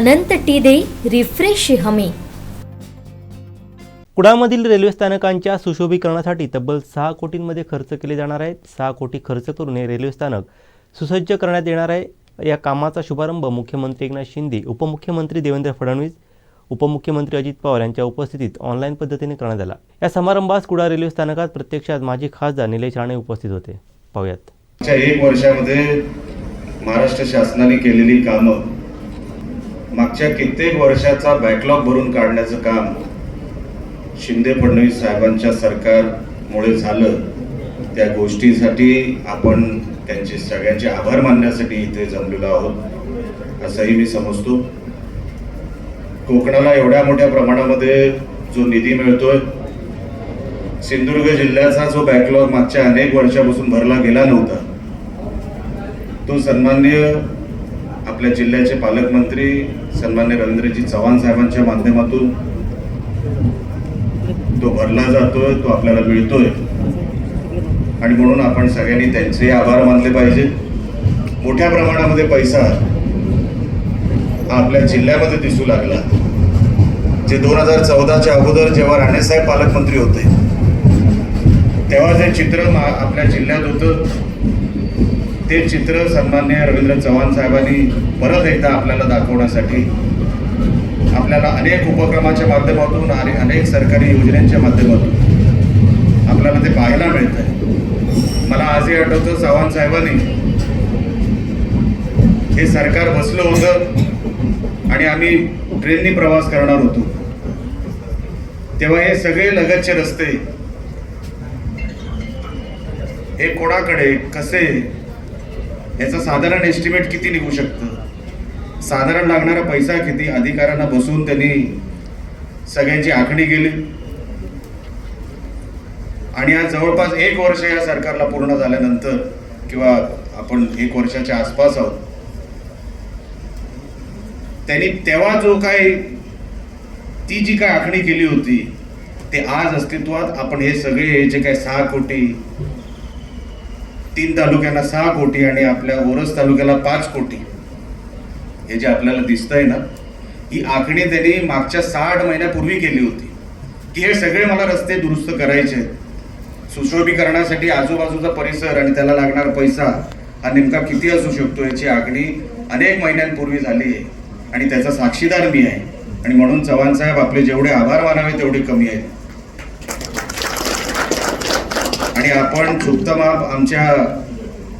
अनंत T दे refresh हमी। कुडाळमधील railway स्थानकांच्या सुशोभीकरणासाठी तब्बल 6 कोटींमध्ये खर्च केले जाणार आहेत। 6 कोटी खर्च करून हे रेल्वे स्थानक सुसज्ज करण्यात येणार आहे। या कामाचा शुभारंभ मुख्यमंत्री एकनाथ शिंदे, उपमुख्यमंत्री देवेंद्र फडणवीस, उपमुख्यमंत्री अजित पवार यांच्या उपस्थितीत ऑनलाईन पद्धतीने करण्यात आला। या समारंभास कुडाळ रेल्वे स्थानकात प्रत्यक्षात माजी खासदार निलेश राणे उपस्थित होते। पाहूयात। एक वर्षामध्ये महाराष्ट्र शासनाने केलेली कामं, मागच्या कित्येक वर्षाचा बॅकलॉग भरून काढण्याचं काम शिंदे फडणवीस साहेबांच्या सरकारमुळे झालं। त्या गोष्टीसाठी आपण त्यांचे सगळ्यांचे आभार मानण्यासाठी इथे जमलेलो आहोत असंही मी समजतो। कोकणाला एवढ्या मोठ्या प्रमाणामध्ये जो निधी मिळतोय, सिंधुदुर्ग जिल्ह्याचा जो बॅकलॉग मागच्या अनेक वर्षापासून भरला गेला नव्हता, तो सन्माननीय आपल्या जिल्ह्याचे पालकमंत्री सन्माननीय रवींद्रजी चव्हाण साहेबांच्या माध्यमातून तो भरला जातोय, तो आपल्याला मिळतोय। आणि म्हणून आपण सगळ्यांनी त्यांचे आभार मानले पाहिजे। मोठ्या प्रमाणामध्ये पैसा आपल्या जिल्ह्यामध्ये दिसू लागला। जे 2014च्या अगोदर जेव्हा राणेसाहेब पालकमंत्री होते, तेव्हा जे चित्र आपल्या जिल्ह्यात होतं, ते चित्र सन्माननीय रवींद्र चव्हाण साहेबांनी परत एकदा आपल्याला दाखवण्यासाठी आपल्याला अनेक उपक्रमाच्या माध्यमातून आणि अनेक सरकारी योजनांच्या माध्यमातून आपल्याला ते पाहायला मिळतंय। मला आजही आठवतं, चव्हाण साहेबांनी हे सरकार बसलं होतं आणि आम्ही ट्रेननी प्रवास करणार होतो, तेव्हा हे सगळे लगतचे रस्ते हे कोणाकडे कसे, याचा साधारण एस्टिमेट किती निघू शकतं, साधारण लागणारा पैसा किती, अधिकाऱ्यांना बसून त्यांनी सगळ्यांची आखणी केली। आणि आज जवळपास 1 वर्ष या सरकारला पूर्ण झाल्यानंतर, किंवा आपण 1 वर्षाच्या आसपास आहोत, त्यांनी तेव्हा जो काय ती जी काय आखणी केली होती ते आज अस्तित्वात। आपण हे सगळे जे काय 6 कोटी, 3 तालुक्यांना 6 कोटी आणि आपल्या ओरस तालुक्याला 5 कोटी, हे जे आपल्याला दिसतंय ना, ही आखणी त्यांनी मागच्या 60 महिन्यापूर्वी केली होती की हे सगळे मला रस्ते दुरुस्त करायचे, सुशोभीकरणासाठी आजूबाजूचा परिसर आणि त्याला लागणारा पैसा हा नेमका किती असू शकतो, याची आखणी अनेक महिन्यांपूर्वी झाली आहे आणि त्याचा साक्षीदार मी आहे। आणि म्हणून चव्हाण साहेब, आपले जेवढे आभार मानावे तेवढे कमी आहेत। आणि आपण चुकतं माप आमच्या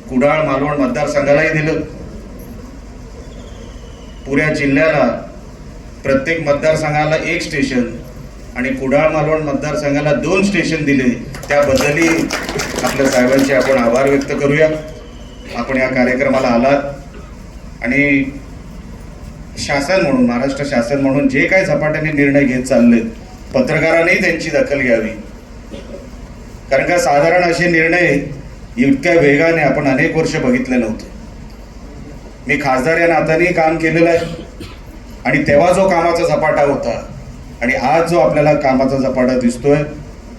कुडाळ मालवण मतदारसंघालाही दिलं। पुऱ्या जिल्ह्याला प्रत्येक मतदारसंघाला 1 स्टेशन आणि कुडाळ मालवण मतदारसंघाला 2 स्टेशन दिले। त्याबद्दलही आपल्या साहेबांचे आपण आभार व्यक्त करूया। आपण या कार्यक्रमाला आलात आणि शासन म्हणून, महाराष्ट्र शासन म्हणून जे काय झपाट्याने निर्णय घेत चाललेत, पत्रकारांनी त्यांची दखल घ्यावी। कारण का साधारण असे निर्णय इतक्या वेगाने आपण अनेक वर्ष बघितले नव्हते। मी खासदार या नात्याने काम केलेलं आहे आणि तेव्हा जो कामाचा झपाटा होता आणि आज जो आपल्याला कामाचा झपाटा दिसतोय,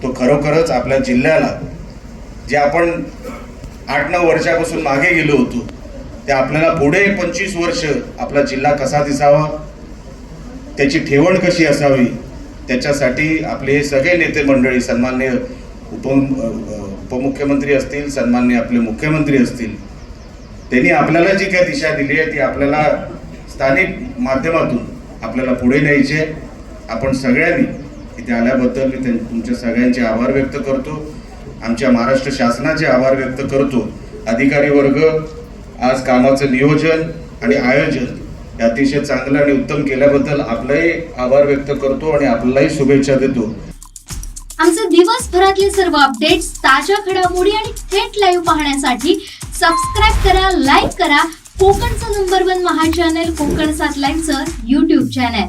तो खरोखरच आपल्या जिल्ह्याला, जे आपण 8-9 वर्षापासून मागे गेलो होतो, ते आपल्याला पुढे 25 वर्ष आपला जिल्हा कसा दिसावा, त्याची ठेवण कशी असावी, त्याच्यासाठी आपले हे सगळे नेते मंडळी, सन्माननीय उपमुख्यमंत्री असतील, सन्माननीय आपले मुख्यमंत्री असतील, त्यांनी आपल्याला जी काय दिशा दिली आहे ती आपल्याला स्थानिक माध्यमातून आपल्याला पुढे न्यायची आहे। आपण सगळ्यांनी इथे आल्याबद्दल मी तुमच्या सगळ्यांचे आभार व्यक्त करतो, आमच्या महाराष्ट्र शासनाचे आभार व्यक्त करतो। अधिकारी वर्ग आज कामाचं नियोजन आणि आयोजन अतिशय चांगलं आणि उत्तम केल्याबद्दल आपलाही आभार व्यक्त करतो आणि आपल्यालाही शुभेच्छा देतो। आमचे दिवसभरातले सर्व अपडेट्स, ताज्या घडामोडी आणि थेट लाईव्ह पाहण्यासाठी सबस्क्राईब करा, लाईक करा कोकणचं नंबर 1 महा चॅनल कोकण 7 लाईव्हचं YouTube चॅनल।